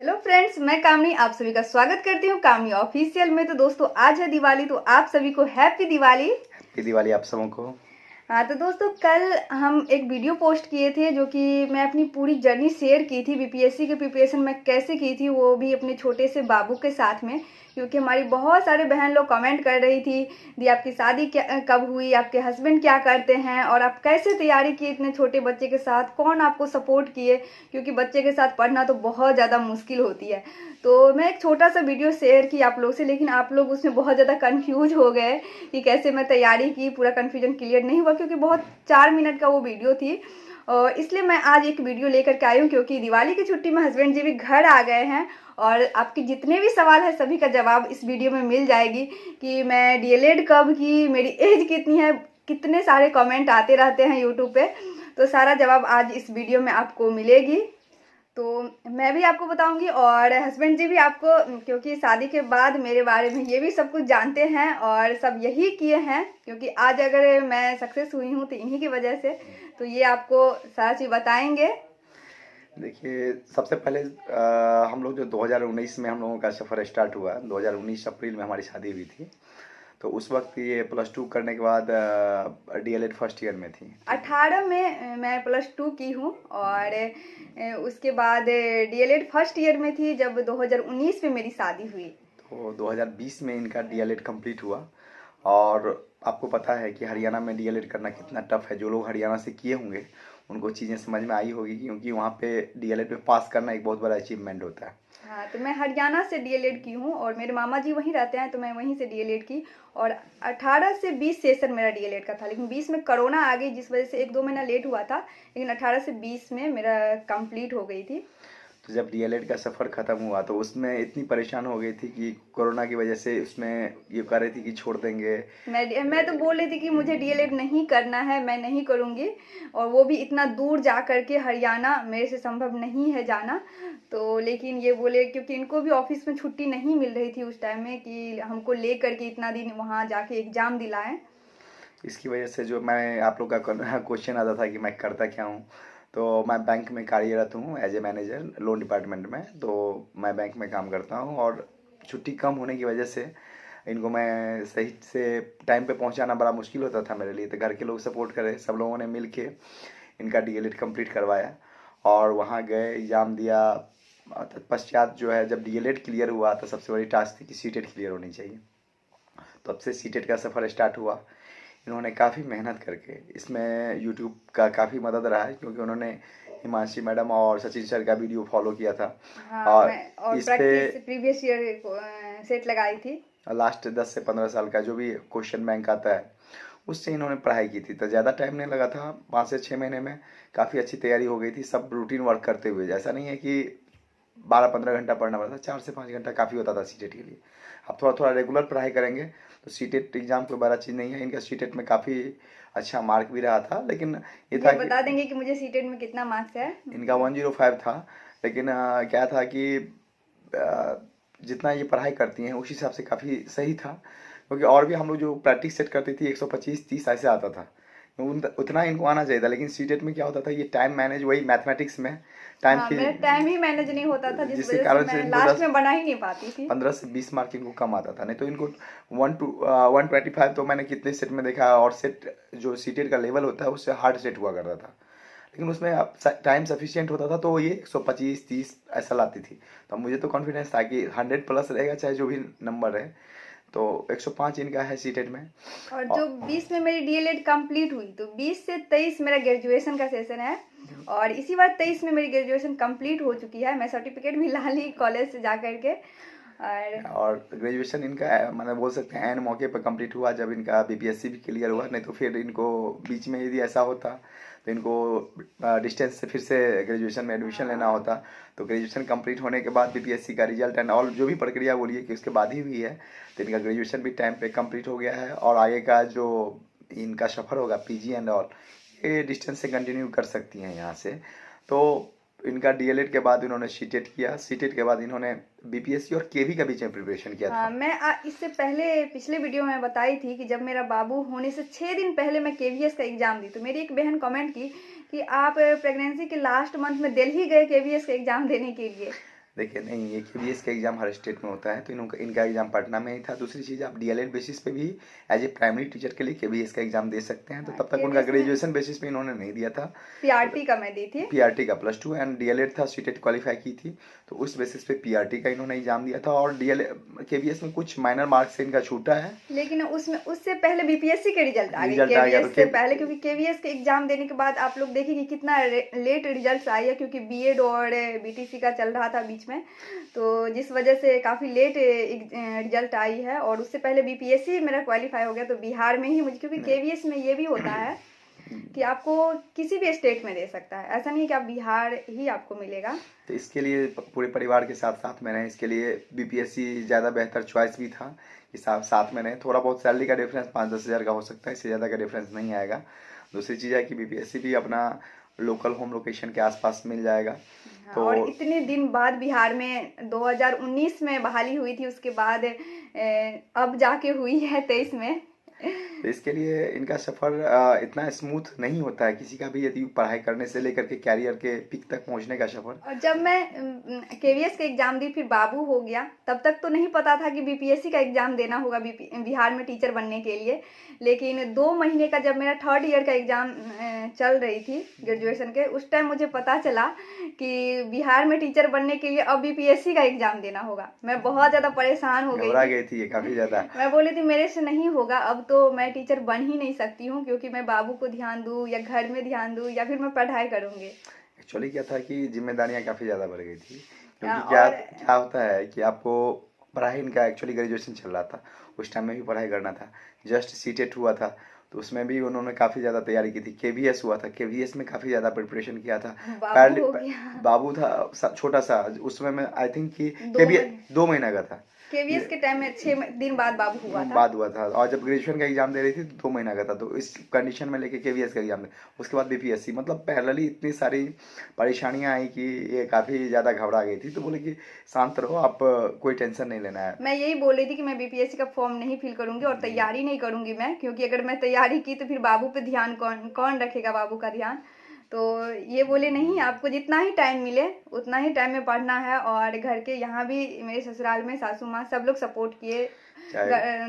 Hello friends, मैं कामनी आप सभी का स्वागत करती हूँ कामनी ऑफिशियल में। तो दोस्तों, आज है दिवाली, तो आप सभी को हैप्पी दिवाली। हैप्पी दिवाली आप सबों को। हाँ, तो दोस्तों कल हम एक वीडियो पोस्ट किए थे जो कि मैं अपनी पूरी जर्नी शेयर की थी। बीपीएससी की प्रिपरेशन मैं कैसे की थी, वो भी अपने छोटे से बाबू के साथ में, क्योंकि हमारी बहुत सारे बहन लोग कमेंट कर रही थी, दी आपकी शादी क्या कब हुई, आपके हस्बैंड क्या करते हैं और आप कैसे तैयारी किए इतने छोटे बच्चे के साथ, कौन आपको सपोर्ट किए, क्योंकि बच्चे के साथ पढ़ना तो बहुत ज़्यादा मुश्किल होती है। तो मैं एक छोटा सा वीडियो शेयर की आप लोग से, लेकिन आप लोग उसमें बहुत ज़्यादा कंफ्यूज हो गए कि कैसे मैं तैयारी की। पूरा कन्फ्यूजन क्लियर नहीं हुआ क्योंकि बहुत 4 मिनट का वो वीडियो थी। और इसलिए मैं आज एक वीडियो लेकर के आई हूँ, क्योंकि दिवाली की छुट्टी में हस्बैंड जी भी घर आ गए हैं और आपके जितने भी सवाल है सभी का जवाब इस वीडियो में मिल जाएगी। कि मैं डीएलएड कब की, मेरी एज कितनी है, कितने सारे कमेंट आते रहते हैं यूट्यूब पे, तो सारा जवाब आज इस वीडियो में आपको मिलेगी। तो मैं भी आपको बताऊंगी और हस्बैंड जी भी आपको, क्योंकि शादी के बाद मेरे बारे में ये भी सब कुछ जानते हैं और सब यही किए हैं, क्योंकि आज अगर मैं सक्सेस हुई हूँ तो इन्हीं की वजह से। तो ये आपको सारा चीज़ बताएंगे। देखिए, सबसे पहले हम लोग जो 2019 में हम लोगों का सफ़र स्टार्ट हुआ, 2019 अप्रैल में हमारी शादी हुई थी। तो उस वक्त ये +2 करने के बाद डीएलएड फर्स्ट ईयर में थी। 18 में मैं +2 की हूँ और उसके बाद डीएलएड फर्स्ट ईयर में थी जब 2019 में मेरी शादी हुई। तो 2020 में इनका डीएलएड कंप्लीट हुआ। और आपको पता है कि हरियाणा में डीएलएड करना कितना टफ है। जो लोग हरियाणा से किए होंगे उनको चीज़ें समझ में आई होगी, क्योंकि वहाँ पे डीएलएड में पास करना एक बहुत बड़ा अचीवमेंट होता है। हाँ, तो मैं हरियाणा से डीएलएड की हूँ और मेरे मामा जी वहीं रहते हैं, तो मैं वहीं से डीएलएड की। और 18 से 20 सेशन मेरा डीएलएड का था, लेकिन 20 में कोरोना आ गई जिस वजह से 1-2 महीना लेट हुआ था, लेकिन 18 से 20 में मेरा कंप्लीट हो गई थी। तो जब डीएलएड का सफ़र ख़त्म हुआ तो उसमें इतनी परेशान हो गई थी कि कोरोना की वजह से उसमें ये कह रही थी कि छोड़ देंगे। मैं तो बोल रही थी कि मुझे डीएलएड नहीं करना है, मैं नहीं करूँगी, और वो भी इतना दूर जा कर के हरियाणा मेरे से संभव नहीं है जाना। तो लेकिन ये बोले, क्योंकि इनको भी ऑफिस में छुट्टी नहीं मिल रही थी उस टाइम में कि हमको ले करके इतना दिन वहाँ जाके एग्ज़ाम दिलाएं। इसकी वजह से जो मैं आप लोग का क्वेश्चन आता था कि मैं करता क्या हूँ, तो मैं बैंक में कार्यरत हूँ as a manager loan department में। तो मैं बैंक में काम करता हूँ और छुट्टी कम होने की वजह से इनको मैं सही से टाइम पे पहुँचाना बड़ा मुश्किल होता था मेरे लिए। तो घर के लोग सपोर्ट करे, सब लोगों ने मिल के इनका डीएलएड कंप्लीट करवाया और वहाँ गए, एग्ज़ाम दिया। तत्पश्चात जो है, जब डीएलएड क्लियर हुआ तो सबसे बड़ी टास्क थी कि सीटेट क्लियर होनी चाहिए। तब से सीटेट का सफ़र स्टार्ट हुआ। इन्होंने काफ़ी मेहनत करके, इसमें यूट्यूब का काफ़ी मदद रहा है, क्योंकि उन्होंने हिमांशी मैडम और सचिन सर का वीडियो फॉलो किया था। हाँ, और मैं और इस पे प्रैक्टिस प्रीवियस ईयर सेट लगाई थी। लास्ट 10 से 15 साल का जो भी क्वेश्चन बैंक आता है उससे इन्होंने पढ़ाई की थी। तो ज़्यादा टाइम नहीं लगा था, 5 से 6 महीने में काफ़ी अच्छी तैयारी हो गई थी, सब रूटीन वर्क करते हुए। ऐसा नहीं है कि 12-15 घंटा पढ़ना पड़ता था, 4 से 5 घंटा काफ़ी होता था सीटेट के लिए। आप थोड़ा थोड़ा रेगुलर पढ़ाई करेंगे तो सीटेट एग्ज़ाम कोई बड़ा चीज़ नहीं है। इनका सीटेट में काफ़ी अच्छा मार्क भी रहा था, लेकिन ये था ये कि बता देंगे कि मुझे सीटेट में कितना मार्क्स है? इनका 105 था। लेकिन क्या था कि जितना ये पढ़ाई करती हैं उस हिसाब से काफ़ी सही था, क्योंकि और भी हम लोग जो प्रैक्टिस सेट करती थी 125-30 ऐसे आता था। उतना इनको आना चाहिए था, लेकिन सीटेट में क्या होता था, ये टाइम मैनेज, वही मैथमेटिक्स में टाइम हाँ, की, मेरा टाइम ही मैनेज नहीं होता था, जिस जिसके वजह से कारण से मैं इनको लास्ट 10 में बना ही नहीं पाती थी। 15 से 20 मार्क इनको कम आता था। नहीं तो इनको 125 तो मैंने कितने सेट में देखा। और सेट जो सीटेट का लेवल होता है उससे हार्ड सेट हुआ करता था, लेकिन उसमें अब टाइम सफिशिएंट होता था तो ये 125-30 ऐसा लाती थी। तो मुझे तो कॉन्फिडेंस था कि 100 प्लस रहेगा चाहे जो भी नंबर है। तो 105 इनका है सीटेट में। और जो 20 में मेरी डीएलएड कंप्लीट हुई, तो 20 से 23 मेरा ग्रेजुएशन का सेशन है, और इसी बार 23 में मेरी ग्रेजुएशन कंप्लीट हो चुकी है। मैं सर्टिफिकेट भी ला ली कॉलेज से जा करके। और ग्रेजुएशन इनका मतलब बोल सकते हैं एन मौके पर कंप्लीट हुआ, जब इनका बीपीएससी भी क्लियर हुआ। नहीं तो फिर इनको बीच में यदि ऐसा होता तो इनको डिस्टेंस से फिर से ग्रेजुएशन में एडमिशन लेना होता। तो ग्रेजुएशन कंप्लीट होने के बाद बीपीएससी का रिजल्ट एंड ऑल जो भी प्रक्रिया बोलिए कि उसके बाद ही हुई है। तो इनका ग्रेजुएशन भी टाइम पे कंप्लीट हो गया है, और आगे का जो इनका सफ़र होगा पीजी एंड ऑल, ये डिस्टेंस से कंटिन्यू कर सकती हैं यहाँ से। तो इनका डीएलएड के बाद इन्होंने सीटेट किया। सीटेट के बाद इन्होंने बीपीएससी और केवी का बीच में प्रिपरेशन किया था। हाँ, मैं इससे पहले पिछले वीडियो में बताई थी कि जब मेरा बाबू होने से 6 दिन पहले मैं केवीएस का एग्ज़ाम दी, तो मेरी एक बहन कमेंट की कि आप प्रेगनेंसी के लास्ट मंथ में दिल्ली गए केवीएस का एग्ज़ाम देने के लिए। देखिए नहीं, ये केवीएस का एग्ज़ाम हर स्टेट में होता है, तो इनका एग्ज़ाम पटना में ही था। दूसरी चीज़, आप डीएलएड बेसिस पे भी एज ए प्राइमरी टीचर के लिए केवीएस का एग्ज़ाम दे सकते हैं। तो तब तक उनका केवीएस में ग्रेजुएशन बेसिस पे इन्होंने नहीं दिया था। पीआरटी का मैं दी थी। पीआरटी का +2 एंड डीएलएड था, सीटेट क्वालिफाई की थी, तो उस बेसिस पे पीआरटी का इन्होंने एग्ज़ाम दिया था। और डीएलएड केवीएस में कुछ माइनर मार्क्स से इनका छूटा है, लेकिन उसमें उससे पहले बीपीएससी के रिजल्ट आ गए रिजल्ट आ गया। केवीएस से पहले, क्योंकि केवीएस के एग्जाम देने के बाद आप लोग देखिए कि कितना लेट रिजल्ट्स आई है, क्योंकि बीएड और बीटीसी का चल रहा था बीच में, तो जिस वजह से काफ़ी लेट रिजल्ट आई है। और उससे पहले बीपीएससी मेरा क्वालिफाई हो गया, तो बिहार में ही मुझे, क्योंकि केवीएस में ये भी होता है कि आपको किसी भी स्टेट में दे सकता है, ऐसा नहीं कि आप बिहार ही आपको मिलेगा। तो इसके लिए पूरे परिवार के साथ साथ में रहें, इसके लिए बीपीएससी ज़्यादा बेहतर चॉइस भी था कि साथ में रहें। थोड़ा बहुत सैलरी का डिफरेंस 5-10 हज़ार का हो सकता है, इससे ज़्यादा का डिफरेंस नहीं आएगा। दूसरी चीज़ है कि बीपीएससी भी अपना लोकल होम लोकेशन के आसपास मिल जाएगा। तो और इतने दिन बाद बिहार में 2019 में बहाली हुई थी, उसके बाद अब जाके हुई है 23 में। तो इसके लिए इनका सफ़र इतना स्मूथ नहीं होता है किसी का भी, यदि पढ़ाई करने से लेकर के कैरियर के पिक तक पहुंचने का सफ़र। और जब मैं केवीएस का एग्ज़ाम दी, फिर बाबू हो गया, तब तक तो नहीं पता था कि बीपीएससी का एग्ज़ाम देना होगा बिहार में टीचर बनने के लिए। लेकिन 2 महीने का जब मेरा 3rd ईयर का एग्ज़ाम चल रही थी ग्रेजुएशन के, उस टाइम मुझे पता चला कि बिहार में टीचर बनने के लिए अब बीपीएससी का एग्ज़ाम देना होगा। मैं बहुत ज़्यादा परेशान हो घबरा गई गई थी ये काफ़ी ज़्यादा। मैं बोली थी मेरे से नहीं होगा, अब तो मैं टीचर बन ही नहीं सकती हूँ, क्योंकि मैं बाबू को ध्यान दूँ या घर में ध्यान दूँ या फिर मैं पढ़ाई करूँगी। एक्चुअली क्या था कि जिम्मेदारियां काफ़ी ज़्यादा बढ़ गई थी, क्योंकि और क्या होता है कि आपको पढ़ाई, इनका एक्चुअली ग्रेजुएशन चल रहा था, उस टाइम में भी पढ़ाई करना था। जस्ट सीटेट हुआ था, तो उसमें भी उन्होंने काफ़ी ज़्यादा तैयारी की थी। केवीएस हुआ था, केवीएस में काफ़ी ज़्यादा प्रिपरेशन किया था। बाबू हो गया बाबू था छोटा सा, उसमें मैं आई थिंक कि 2 केवीएस 2 महीना का था। केवीएस के टाइम में 6 दिन बाद बाबू हुआ था। बाद हुआ था, और जब ग्रेजुएशन का एग्जाम दे रही थी तो 2 महीना का था। तो इस कंडीशन में लेके केवीएस का एग्जाम दे, उसके बाद बीपीएससी, मतलब पैरेलली इतनी सारी परेशानियां आई कि ये काफ़ी ज़्यादा घबरा गई थी। तो बोले कि शांत रहो आप, कोई टेंशन नहीं लेना है। मैं यही बोल रही थी कि मैं बीपीएससी का फॉर्म नहीं फिल करूंगी और तैयारी नहीं करूंगी मैं, क्योंकि अगर मैं तैयारी की तो फिर बाबू पे ध्यान कौन रखेगा, बाबू का ध्यान। तो ये बोले नहीं, आपको जितना ही टाइम मिले उतना ही टाइम में पढ़ना है। और घर के यहाँ भी मेरे ससुराल में सासू माँ सब लोग सपोर्ट किए,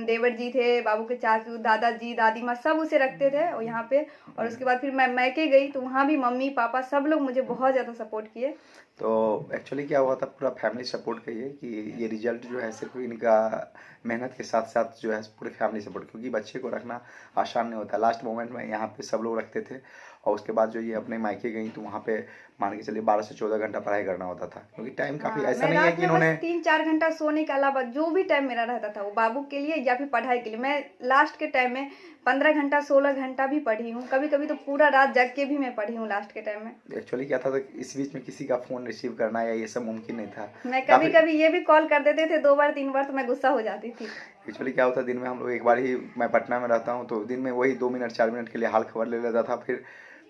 देवर जी थे, बाबू के चाचू, दादाजी, दादी माँ सब उसे रखते थे और यहाँ पे। और उसके बाद फिर मैं मैके गई तो वहाँ भी मम्मी पापा सब लोग मुझे बहुत ज़्यादा सपोर्ट किए। तो एक्चुअली क्या हुआ था, पूरा फैमिली सपोर्ट करिए कि ये रिजल्ट जो है सिर्फ इनका मेहनत के साथ साथ जो है पूरे फैमिली सपोर्ट, क्योंकि बच्चे को रखना आसान नहीं होता। लास्ट मोमेंट में यहाँ पे सब लोग रखते थे, और उसके बाद जो ये अपने मायके गई तो वहाँ पे मान के चलिए 12 से 14 घंटा पढ़ाई करना होता था, क्योंकि टाइम काफ़ी ऐसा नहीं है कि इन्होंने 3-4 घंटा सोने के अलावा जो भी टाइम मेरा रहता था वो बाबू के लिए या फिर पढ़ाई के लिए। मैं लास्ट के टाइम में 15 घंटा 16 घंटा भी पढ़ी हूँ, कभी कभी तो पूरा रात जग के भी मैं पढ़ी हूँ लास्ट के टाइम में। एक्चुअली क्या था, तो इस बीच में किसी का फ़ोन रिसीव करना या ये सब मुमकिन नहीं था। मैं कभी कभी ये भी कॉल कर देते थे 2 बार 3 बार, तो मैं गुस्सा हो जाती थी। एक्चुअली क्या होता, दिन में हम लोग एक बार ही, मैं पटना में रहता हूँ तो दिन में वही 2 मिनट 4 मिनट के लिए हाल खबर ले लेता था, फिर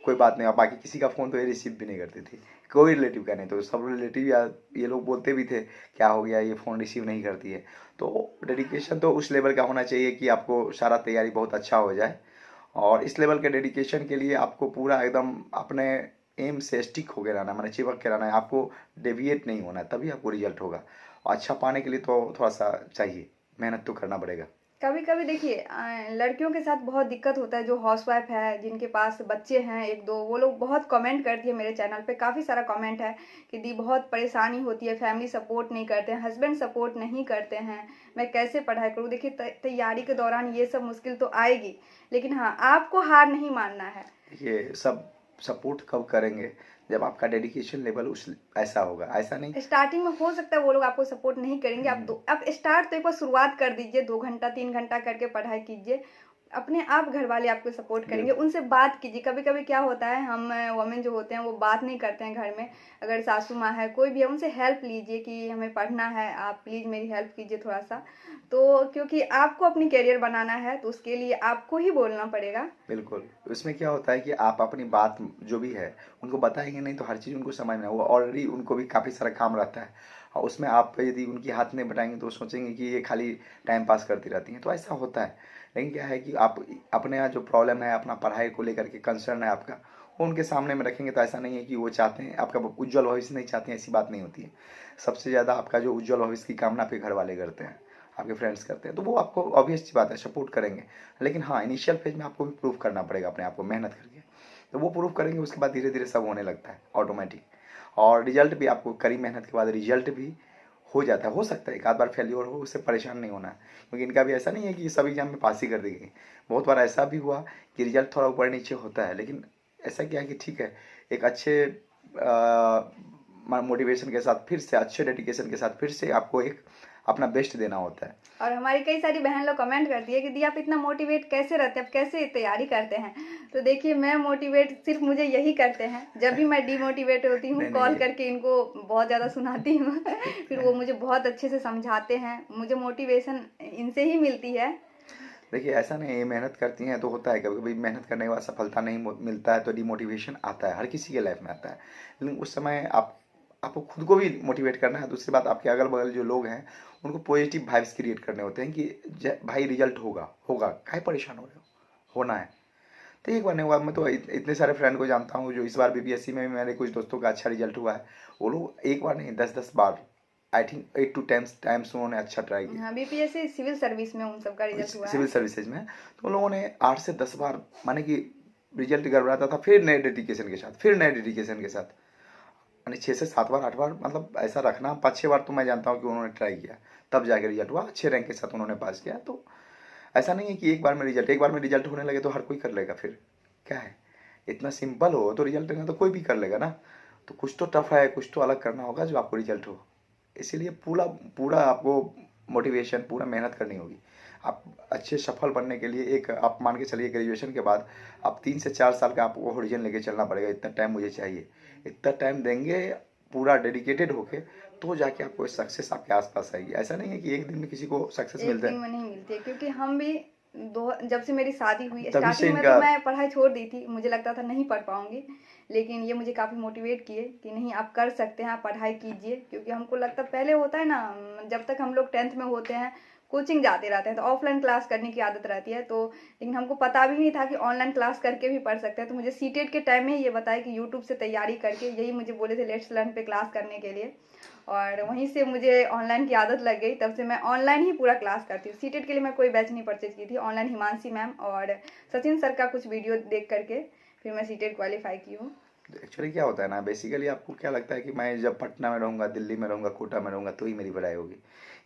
कोई बात नहीं। और बाकी किसी का फ़ोन तो ये रिसीव भी नहीं करती थी, कोई रिलेटिव का नहीं। तो सब रिलेटिव या ये लोग बोलते भी थे क्या हो गया, ये फ़ोन रिसीव नहीं करती है। तो डेडिकेशन तो उस लेवल का होना चाहिए कि आपको सारा तैयारी बहुत अच्छा हो जाए, और इस लेवल के डेडिकेशन के लिए आपको पूरा एकदम अपने एम से स्टिक होकर रहना, मैंने चिपक के रहना है, आपको डेविएट नहीं होना है, तभी आपको रिजल्ट होगा। और अच्छा पाने के लिए तो थोड़ा सा चाहिए, मेहनत तो करना पड़ेगा। कभी कभी देखिए लड़कियों के साथ बहुत दिक्कत होता है, जो हाउसवाइफ है जिनके पास बच्चे हैं 1-2, वो लोग बहुत कमेंट करती है मेरे चैनल पे, काफ़ी सारा कमेंट है कि दी बहुत परेशानी होती है, फैमिली सपोर्ट नहीं करते हैं, हस्बैंड सपोर्ट नहीं करते हैं, मैं कैसे पढ़ाई करूँ। देखिए तैयारी के दौरान ये सब मुश्किल तो आएगी, लेकिन हाँ आपको हार नहीं मानना है। ये सब सपोर्ट कब करेंगे, जब आपका डेडिकेशन लेवल उस ऐसा होगा, ऐसा नहीं। स्टार्टिंग में हो सकता है वो लोग आपको सपोर्ट नहीं करेंगे, आप स्टार्ट तो एक बार शुरुआत कर दीजिए, 2 घंटा 3 घंटा करके पढ़ाई कीजिए, अपने आप घर वाले आपको सपोर्ट करेंगे। उनसे बात कीजिए। कभी कभी क्या होता है, हम वमेन जो होते हैं वो बात नहीं करते हैं घर में, अगर सासू माँ है कोई भी है उनसे हेल्प लीजिए कि हमें पढ़ना है, आप प्लीज़ मेरी हेल्प कीजिए थोड़ा सा। तो क्योंकि आपको अपनी करियर बनाना है तो उसके लिए आपको ही बोलना पड़ेगा। बिल्कुल, उसमें क्या होता है कि आप अपनी बात जो भी है उनको बताएंगे नहीं तो हर चीज़ उनको समझ में, वो ऑलरेडी उनको भी काफ़ी सारा काम रहता है, और उसमें आप यदि उनकी हाथ नहीं बटाएंगे तो वो सोचेंगे कि ये खाली टाइम पास करती रहती हैं, तो ऐसा होता है। लेकिन क्या है कि आप अपने यहाँ जो प्रॉब्लम है, अपना पढ़ाई को लेकर के कंसर्न है आपका, वो उनके सामने में रखेंगे तो ऐसा नहीं है कि वो चाहते हैं आपका उज्जवल भविष्य नहीं चाहते हैं, ऐसी बात नहीं होती है। सबसे ज़्यादा आपका जो उज्जवल भविष्य की कामना आपके घर वाले करते हैं, आपके फ्रेंड्स करते हैं, तो वो आपको ऑब्वियस सी बात है सपोर्ट करेंगे। लेकिन हाँ, इनिशियल फेज में आपको भी प्रूव करना पड़ेगा अपने आप को मेहनत करके, तो वो प्रूव करेंगे, उसके बाद धीरे धीरे सब होने लगता है ऑटोमेटिक। और रिजल्ट भी आपको कड़ी मेहनत के बाद रिजल्ट भी हो जाता है। हो सकता है एक आध बार फेल्योर हो, उससे परेशान नहीं होना है, क्योंकि इनका भी ऐसा नहीं है कि सब एग्जाम में पास ही कर देंगे। बहुत बार ऐसा भी हुआ कि रिजल्ट थोड़ा ऊपर नीचे होता है, लेकिन ऐसा क्या है कि ठीक है, एक अच्छे मोटिवेशन के साथ फिर से, अच्छे डेडिकेशन के साथ फिर से आपको एक अपना बेस्ट देना होता है। और हमारी कई सारी बहन लोग कमेंट करती है कि दी आप इतना मोटिवेट कैसे रहते हैं, आप कैसे तैयारी करते हैं। तो देखिए, मैं मोटिवेट सिर्फ मुझे यही करते हैं, जब भी मैं डीमोटिवेट होती हूँ कॉल करके इनको बहुत ज़्यादा सुनाती हूँ फिर वो मुझे बहुत अच्छे से समझाते हैं, मुझे मोटिवेशन इनसे ही मिलती है। देखिए ऐसा नहीं है, मेहनत करती हैं तो होता है, कभी कभी मेहनत करने के बाद सफलता नहीं मिलता है तो डिमोटिवेशन आता है, हर किसी के लाइफ में आता है। लेकिन उस समय आपको खुद को भी मोटिवेट करना है। दूसरी बात, आपके अगल बगल जो लोग हैं उनको पॉजिटिव वाइब्स क्रिएट करने होते हैं कि भाई रिजल्ट होगा होगा, काहे परेशान हो रहे हो, होना है। तो एक बार नहीं हुआ, मैं तो इतने सारे फ्रेंड को जानता हूँ जो इस बार बीपीएससी में मेरे कुछ दोस्तों का अच्छा रिजल्ट हुआ है। वो लोग एक बार नहीं 10-10 बार, आई थिंक 8 to 10 टाइम्स उन्होंने अच्छा ट्राई किया। हाँ, बीपीएससी सिविल सर्विस में उन सबका रिजल्ट हुआ है। सिविल सर्विसेज में तो उन लोगों ने 8 से 10 बार, माने कि रिजल्ट गड़बड़ाता था, फिर नए डेडिकेशन के साथ, फिर नए डेडिकेशन के साथ, यानी 6 से 7 बार 8 बार, मतलब ऐसा रखना 5-6 बार तो मैं जानता हूँ कि उन्होंने ट्राई किया, तब जाके रिजल्ट हुआ, अच्छे रैंक के साथ उन्होंने पास किया। तो ऐसा नहीं है कि एक बार में रिजल्ट होने लगे तो हर कोई कर लेगा। फिर क्या है, इतना सिंपल हो तो रिजल्ट लेना तो कोई भी कर लेगा ना। तो कुछ तो टफ है, कुछ तो अलग करना होगा जो आपको रिजल्ट हो। इसीलिए पूरा आपको मोटिवेशन, पूरा मेहनत करनी होगी। आप अच्छे सफल बनने के लिए एक, आप मान के चलिए ग्रेजुएशन के बाद आप 3 से 4 साल का आपको होरिजन लेके चलना पड़ेगा, इतना टाइम मुझे चाहिए, इतना टाइम देंगे पूरा डेडिकेटेड होके, तो जाके आपको सक्सेस आपके आसपास आएगी। ऐसा नहीं है कि एक दिन में किसी को सक्सेस मिलता है, एक दिन में नहीं मिलती है, क्योंकि हम भी जब से मेरी शादी हुई तभी से स्टार्टिंग में इनका, तो मैं पढ़ाई छोड़ दी थी, मुझे लगता था नहीं पढ़ पाऊंगी, लेकिन ये मुझे काफ़ी मोटिवेट किए कि नहीं आप कर सकते हैं, आप पढ़ाई कीजिए। क्योंकि हमको लगता पहले होता है ना, जब तक हम लोग 10th में होते हैं कोचिंग जाते रहते हैं तो ऑफलाइन क्लास करने की आदत रहती है, तो लेकिन हमको पता भी नहीं था कि ऑनलाइन क्लास करके भी पढ़ सकते हैं। तो मुझे सीटेट के टाइम में ये बताया कि यूट्यूब से तैयारी करके, यही मुझे बोले थे लेट्स लर्न पे क्लास करने के लिए, और वहीं से मुझे ऑनलाइन की आदत लग गई। तब से मैं ऑनलाइन ही पूरा क्लास करती हूँ। सीटेट के लिए मैं कोई बैच नहीं परचेज की थी, ऑनलाइन हिमांशी मैम और सचिन सर का कुछ वीडियो देख करके फिर मैं सीटेट क्वालिफाई की हूँ। एक्चुअली क्या होता है ना, बेसिकली आपको क्या लगता है कि मैं जब पटना में रहूँगा, दिल्ली में रहूँगा, कोटा में रहूँगा तो ही मेरी पढ़ाई होगी।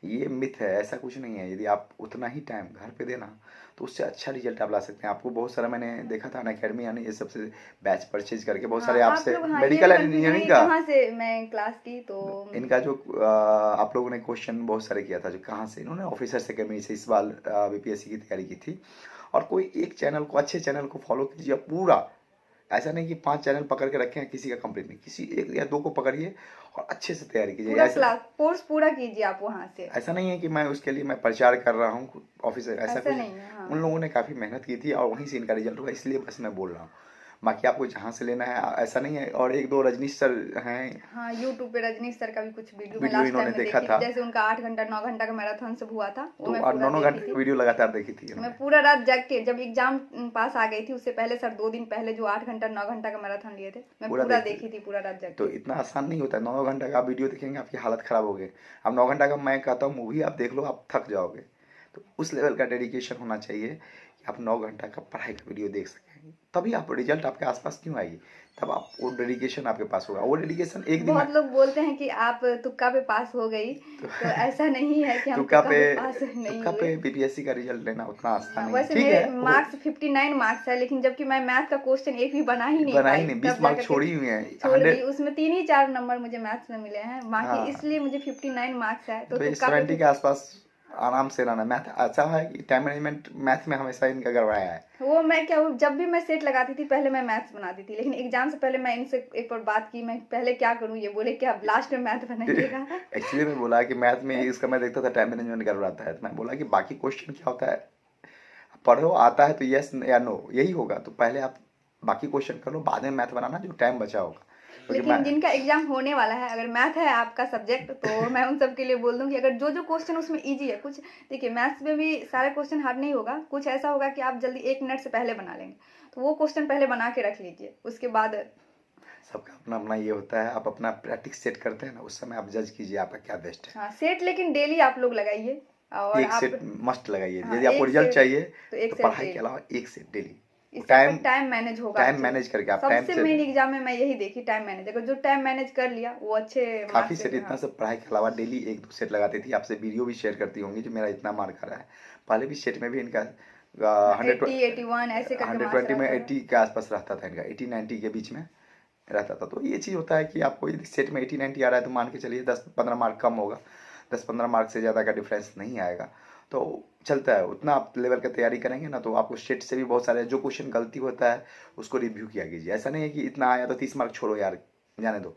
ये मिथ है, ऐसा कुछ नहीं है। यदि आप उतना ही टाइम घर पे देना तो उससे अच्छा रिजल्ट आप ला सकते हैं। आपको बहुत सारा मैंने देखा था ना अकेडमी, यानी ये सबसे बैच परचेज करके बहुत सारे आपसे मेडिकल एंड इंजीनियरिंग का, कहाँ से मैं क्लास की, तो इनका जो आप लोगों ने क्वेश्चन बहुत सारे किया था, जो कहाँ से, इन्होंने ऑफिसर्स अकेडमी से इस बार बीपीएससी की तैयारी की थी। और कोई एक चैनल को, अच्छे चैनल को फॉलो कीजिए पूरा, ऐसा नहीं कि 5 चैनल पकड़ के रखे हैं, किसी का कंप्लीट नहीं, किसी 1 या 2 को पकड़िए और अच्छे से तैयारी कीजिए। पूरा क्लास कोर्स पूरा कीजिए आप वहाँ से। ऐसा नहीं है कि मैं उसके लिए मैं प्रचार कर रहा हूँ ऑफिस, ऐसा कुछ नहीं है। हाँ। उन लोगों ने काफ़ी मेहनत की थी और वहीं से इनका रिजल्ट हुआ, इसलिए बस मैं बोल रहा हूँ। बाकी आपको जहाँ से लेना है ऐसा नहीं है। और 1-2 रजनीश सर हैं, हाँ, यूट्यूब पे रजनीश सर का भी कुछ वीडियो इन्होंने देखा था, जैसे उनका 8 घंटा 9 घंटा का मैराथन सब हुआ था, वो मैं 9 घंटे की वीडियो लगातार देखी थी। मैं पूरा रात जग के, जब एग्जाम पास आ गई थी उससे पहले सर 2 दिन पहले जो 8 घंटा 9 घंटा का मैराथन लिए थे, मैं पूरा देखी थी, पूरा रात जग। तो इतना आसान नहीं होता है। 9 घंटा का आप वीडियो देखेंगे आपकी हालत खराब होगी। अब 9 घंटा का मैं कहता हूँ मूवी आप देख लो, आप थक जाओगे। तो उस लेवल का डेडिकेशन होना चाहिए कि आप 9 घंटा का पढ़ाई का वीडियो देख सकें, तभी आप रिजल्ट आपके आसपास क्यों आएगी, तब आप वो डेडिकेशन आपके पास होगा। वो डेडिकेशन एक दिन, बहुत लोग बोलते हैं कि आप तुक्का पे पास हो गई, तो ऐसा नहीं है कि हम तुक्का पे पास नहीं तुक्का पे बीपीएससी का रिजल्ट लेना उतना आसान नहीं है। वैसे मेरे मार्क्स 59 मार्क्स है, लेकिन जबकि मैं मैथ का क्वेश्चन एक भी बना ही नहीं 20 मार्क छोड़ी हुई है, छोड़ दी। उसमें 3 ही 4 नंबर मुझे मैथ्स में मिले हैं, बाकी इसलिए मुझे 59 मार्क्स है। तो 70 के आसपास आराम से रहना। मैथ अच्छा है कि टाइम मैनेजमेंट मैथ में हमेशा इनका गड़बड़ाया है। वो मैं क्या, जब भी मैं सेट लगाती थी पहले मैं मैथ्स बनाती थी, लेकिन एग्जाम से पहले मैं इनसे एक बार बात की, मैं पहले क्या करूं, ये बोले कि आप लास्ट में मैथ बनाइएगा। एक्चुअली मैं बोला कि मैथ में इसका मैं देखता था टाइम मैनेजमेंट गड़बड़ाता है, तो मैं बोला कि बाकी क्वेश्चन क्या होता है, पढ़ो आता है तो यस या नो यही होगा, तो पहले आप बाकी क्वेश्चन कर लो, बाद में मैथ बनाना जो टाइम बचा होगा। क्योंकि लेकिन जिनका एग्जाम होने वाला है, अगर मैथ है आपका सब्जेक्ट, तो मैं उन सब के लिए बोल दूं कि अगर जो जो क्वेश्चन उसमें इजी है, कुछ देखिए मैथ्स में भी सारे क्वेश्चन हार्ड नहीं होगा, कुछ ऐसा होगा कि आप जल्दी 1 मिनट से पहले बना लेंगे, तो वो क्वेश्चन पहले बना के रख लीजिए, उसके बाद सबका अपना अपना ये होता है, आप अपना प्रैक्टिस सेट करते हैं ना, उस समय आप जज कीजिए आपका क्या बेस्ट है। हाँ सेट, लेकिन डेली आप लोग लगाइए और एक आप सेट मस्ट लगाइए, हाँ यदि आपको एक रिजल्ट सेट, चाहिए तो एक तो सेट पढ़ाई के डेली, अलावा एक सेट डेली। इससे आपका टाइम टाइम मैनेज होगा टाइम अच्छे मैनेज से। करके आप टाइम सबसे से मेन एग्जाम में मैं यही देखी, टाइम मैनेज, अगर जो टाइम मैनेज कर लिया वो अच्छे काफ़ी मार्क्स सेट, से। इतना हाँ सब पढ़ाई के अलावा डेली 1-2 सेट लगाती थी। आपसे वीडियो भी शेयर करती होंगी जो मेरा इतना मार्क आ रहा है। पहले भी सेट में भी इनका हाँ 100 80 81 ऐसे करके मार्क्स 120 में रहता था। 80 के आसपास रहता था, इनका 80-90 के बीच में रहता था। तो ये चीज़ होता है कि आपको यदि सेट में 80-90 आ रहा है तो मान के चलिए 10-15 मार्क कम होगा, 10-15 मार्क से ज़्यादा का डिफरेंस नहीं आएगा, तो चलता है। उतना आप लेवल का तैयारी करेंगे ना, तो आपको सेट से भी बहुत सारे जो क्वेश्चन गलती होता है उसको रिव्यू किया कीजिए। ऐसा नहीं है कि इतना आया तो 30 मार्क छोड़ो यार, जाने दो।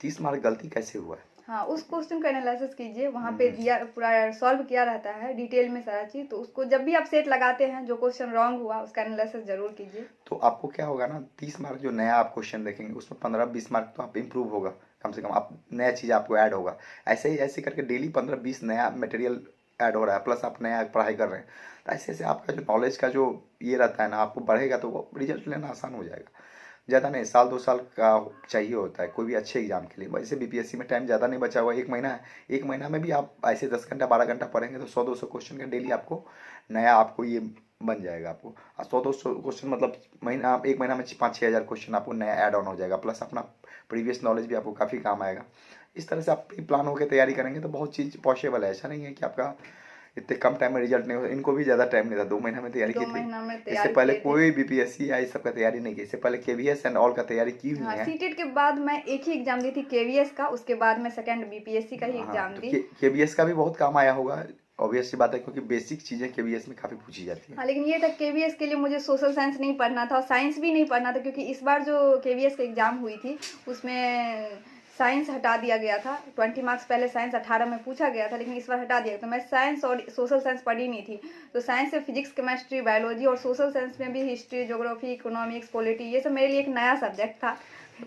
30 मार्क गलती कैसे हुआ है? हाँ उस क्वेश्चन का एनालिसिस कीजिए, वहाँ पे दिया पूरा सॉल्व किया रहता है डिटेल में सारा चीज़, तो उसको जब भी आप सेट लगाते हैं जो क्वेश्चन रॉन्ग हुआ उसका एनालिसिस जरूर कीजिए। तो आपको क्या होगा ना, 30 मार्क जो नया आप क्वेश्चन देखेंगे उसमें 15-20 मार्क तो आप इम्प्रूव होगा, कम से कम आप नया चीज़ आपको ऐड होगा। ऐसे ही ऐसे करके डेली 15-20 नया मटेरियल ऐड हो रहा है, प्लस आप नया पढ़ाई कर रहे हैं, तो ऐसे ऐसे आपका जो नॉलेज का जो ये रहता है ना, आपको बढ़ेगा तो वो रिजल्ट लेना आसान हो जाएगा। ज़्यादा नहीं, 1-2 साल का चाहिए होता है कोई भी अच्छे एग्जाम के लिए। वैसे बीपीएससी में टाइम ज़्यादा नहीं बचा हुआ, 1 महीना है। 1 महीना में भी आप ऐसे 10 घंटा 12 घंटा पढ़ेंगे तो 100-200 क्वेश्चन का डेली आपको नया आपको ये बन जाएगा। आपको 100-200 क्वेश्चन मतलब महीना, 1 महीना में 5-6 हज़ार क्वेश्चन आपको नया ऐड ऑन हो जाएगा, प्लस अपना प्रीवियस नॉलेज भी आपको काफ़ी काम आएगा। इस तरह से आप प्री प्लान होकर तैयारी करेंगे तो बहुत चीज़ पॉसिबल है। ऐसा नहीं है कि आपका इतने कम टाइम में रिजल्ट नहीं हो। इनको भी ज़्यादा टाइम नहीं था, 2 महीना में तैयारी 2 की थी। महीना में इससे तैयार पहले किए थे। कोई बीपीएससी या इस सब का तैयारी नहीं की। इससे पहले केवीएस एंड ऑल का तैयारी की हुई हाँ है। सीटेट के बाद मैं एक ही एग्जाम दी थी केवीएस का, उसके बाद मैं सेकंड बीपीएससी का ही हाँ, एग्जाम तो दी। केवीएस का भी बहुत काम आया होगा, ऑब्वियस सी बात है, क्योंकि बेसिक चीज़ें केवीएस में काफ़ी पूछी जाती हाँ हैं। लेकिन ये था केवीएस के लिए मुझे सोशल साइंस नहीं पढ़ना था और साइंस भी नहीं पढ़ना था, क्योंकि इस बार जो केवीएस का एग्जाम हुई थी उसमें साइंस हटा दिया गया था। 20 मार्क्स पहले साइंस 18 में पूछा गया था, लेकिन इस बार हटा दिया, तो मैं साइंस और सोशल साइंस पढ़ी नहीं थी। तो साइंस से फिजिक्स केमिस्ट्री बायोलॉजी और सोशल साइंस में भी हिस्ट्री ज्योग्राफी इकोनॉमिक्स पॉलिटी, ये सब मेरे लिए एक नया सब्जेक्ट था।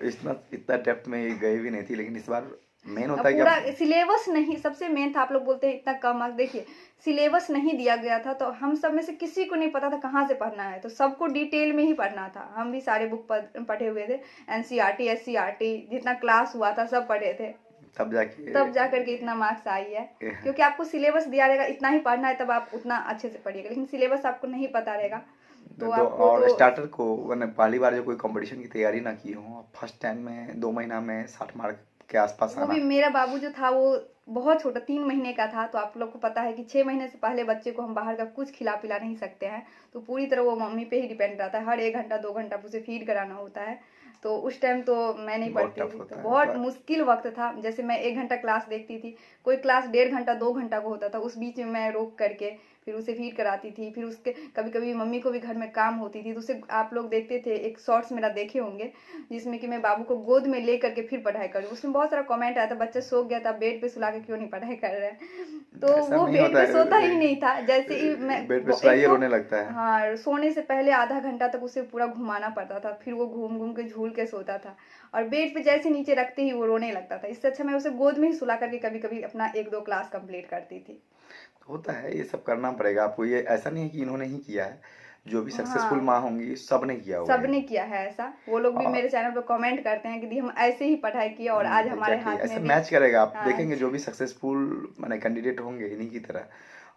इतना डेप्थ में गए भी नहीं थी, लेकिन इस बार मेन होता है कि पूरा आप सिलेबस नहीं, सबसे मेन था, आप लोग बोलते हैं इतना कम मार्क्स, देखिए सिलेबस नहीं दिया गया था, तो हम सब में से किसी को नहीं पता था कहाँ से पढ़ना है, तो सबको डिटेल में ही पढ़ना था। हम भी सारे बुक पढ़े हुए थे, एनसीईआरटी एससीईआरटी जितना क्लास हुआ था सब पढ़े थे, तब जाकर के इतना मार्क्स आई है। क्योंकि आपको सिलेबस दिया रहेगा इतना ही पढ़ना है, तब आप उतना अच्छे से पढ़िएगा, लेकिन सिलेबस आपको नहीं पता रहेगा तो आपको और तो स्टार्टर को मैंने पहली बार जो कोई कंपटीशन की तैयारी ना की हो, फर्स्ट टाइम में 2 महीना में 60 मार्क के आसपास वो आना। भी मेरा बाबू जो था वो बहुत छोटा 3 महीने का था, तो आप लोग को पता है कि 6 महीने से पहले बच्चे को हम बाहर का कुछ खिला पिला नहीं सकते हैं, तो पूरी तरह वो मम्मी पे ही डिपेंड रहता है, हर 1 घंटा 2 घंटा उसे फीड कराना होता है। तो उस टाइम तो मैं नहीं बहुत पढ़ती टफ थी, तो होता है बहुत मुश्किल वक्त था। जैसे मैं 1 घंटा क्लास देखती थी, कोई क्लास 1.5 घंटा 2 घंटा को होता था, उस बीच में मैं रोक करके फिर उसे फीड कराती थी। फिर उसके कभी कभी मम्मी को भी घर में काम होती थी, तो उसे आप लोग देखते थे, एक शॉर्ट्स मेरा देखे होंगे जिसमें कि मैं बाबू को गोद में ले करके फिर पढ़ाई करूँ। उसमें बहुत सारा कमेंट आया था, बच्चा सो गया था बेड पे सुला के क्यों नहीं पढ़ाई कर रहे हैं, तो ऐसा वो नहीं बेड होता पे है, सोता ही नहीं था। जैसे ही मैं बेड पे एक सुलाइए तो रोने लगता है। हाँ सोने से पहले आधा घंटा तक उसे पूरा घुमाना पड़ता था, फिर वो घूम घूम के झूल के सोता था, और बेड पे जैसे नीचे रखते ही वो रोने लगता था। इससे अच्छा मैं उसे गोद में ही सुला करके कभी कभी अपना 1-2 क्लास कंप्लीट करती थी। होता है, ये सब करना पड़ेगा आपको। ये ऐसा नहीं है कि इन्होंने ही किया है, जो भी सक्सेसफुल हाँ माँ होंगी सबने किया होगा ये। सबने किया है ऐसा, वो लोग भी और मेरे चैनल पे कमेंट करते हैं कि दी हम ऐसे ही पढ़ाई किए और आज हमारे एग्जैक्टली हाथ ऐसे में भी। मैच करेगा। आप हाँ देखेंगे जो भी सक्सेसफुल माने कैंडिडेट होंगे इन्हीं की तरह,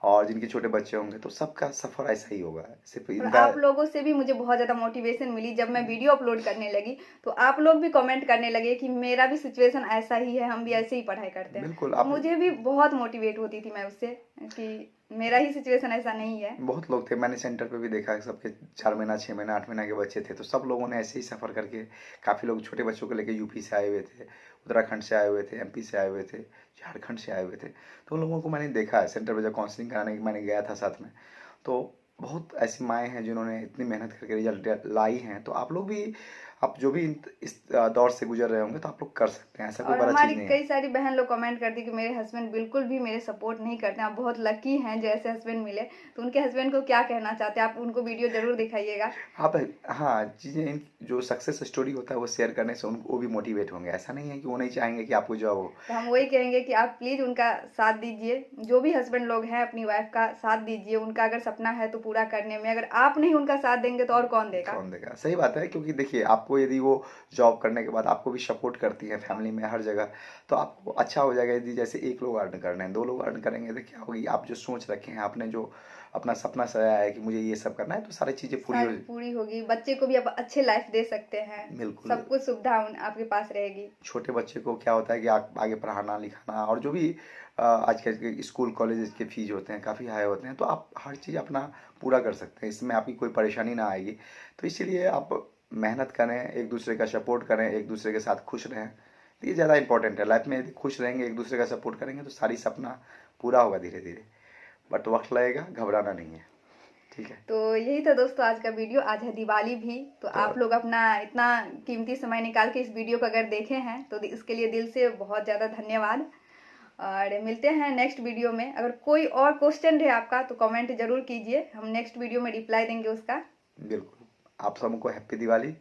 और जिनके छोटे बच्चे होंगे तो सबका सफर ऐसा ही होगा। सिर्फ और इनका आप लोगों से भी मुझे बहुत ज़्यादा मोटिवेशन मिली, जब मैं वीडियो अपलोड करने लगी तो आप लोग भी कमेंट करने लगे कि मेरा भी सिचुएशन ऐसा ही है, हम भी ऐसे ही पढ़ाई करते हैं। बिल्कुल तो आप, मुझे भी बहुत मोटिवेट होती थी मैं उससे कि मेरा ही सिचुएशन ऐसा नहीं है। बहुत लोग थे, मैंने सेंटर पे भी देखा, सबके 4 महीना 6 महीना 8 महीना के बच्चे थे, तो सब लोगों ने ऐसे ही सफ़र करके, काफ़ी लोग छोटे बच्चों को लेके यूपी से आए हुए थे, उत्तराखंड से आए हुए थे, एमपी से आए हुए थे, झारखंड से आए हुए थे। तो उन लोगों को मैंने देखा है सेंटर पे, जब काउंसलिंग कराने मैंने गया था साथ में, तो बहुत ऐसी माएँ हैं जिन्होंने इतनी मेहनत करके रिजल्ट लाई हैं। तो आप लोग भी आप जो भी इस दौर से गुजर रहे होंगे तो आप लोग कर सकते हैं, ऐसा कोई और बड़ा हमारी चीज़ नहीं है। कई सारी बहन लोग कमेंट करती कि मेरे हस्बैंड बिल्कुल भी मेरे सपोर्ट नहीं करते हैं, आप बहुत लकी हैं जो ऐसे हस्बैंड मिले। तो उनके हस्बैंड को क्या कहना चाहते हैं आप, उनको वीडियो जरूर दिखाइएगा। आप हाँ, चीज़ें जो सक्सेस स्टोरी होता है वो शेयर करने से उनको वो भी मोटिवेट होंगे। ऐसा नहीं है कि वो नहीं चाहेंगे कि आपको जॉब हो। तो हम वही कहेंगे कि आप प्लीज़ उनका साथ दीजिए, जो भी हस्बैंड लोग हैं अपनी वाइफ का साथ दीजिए, उनका अगर सपना है तो पूरा करने में। अगर आप नहीं उनका साथ देंगे तो और कौन देगा। कौन देगा, सही बात है। क्योंकि देखिए, आपको यदि वो जॉब करने के बाद आपको भी सपोर्ट करती है फैमिली में हर जगह, तो आपको अच्छा हो जाएगा। यदि जैसे एक लोग अर्न कर रहे हैं, दो लोग अर्न करेंगे तो क्या होगी, आप जो सोच रखे हैं, आपने जो अपना सपना सजाया है कि मुझे ये सब करना है, तो सारी चीज़ें पूरी हो। सारी पूरी होगी, बच्चे को भी आप अच्छे लाइफ दे सकते हैं, बिल्कुल। सब कुछ सुविधा आपके पास रहेगी। छोटे बच्चे को क्या होता है कि आगे पढ़ाना लिखाना और जो भी आजकल के स्कूल कॉलेज के फीस होते हैं काफ़ी हाई होते हैं, तो आप हर चीज़ अपना पूरा कर सकते हैं, इसमें आपकी कोई परेशानी ना आएगी। तो इसीलिए आप मेहनत करें, एक दूसरे का सपोर्ट करें, एक दूसरे के साथ खुश रहें, तो ये ज़्यादा इंपॉर्टेंट है लाइफ में। यदि खुश रहेंगे, एक दूसरे का सपोर्ट करेंगे, तो सारी सपना पूरा होगा धीरे धीरे। बट वक्त लगेगा, घबराना नहीं है। ठीक है। तो यही था दोस्तों आज का वीडियो। आज है दिवाली भी, तो तो आप लोग अपना इतना कीमती समय निकाल के इस वीडियो को अगर देखे हैं तो इसके लिए दिल से बहुत ज़्यादा धन्यवाद। और मिलते हैं नेक्स्ट वीडियो में। अगर कोई और क्वेश्चन रहे आपका तो कमेंट जरूर कीजिए, हम नेक्स्ट वीडियो में रिप्लाई देंगे उसका। बिल्कुल, आप सबको हैप्पी दिवाली।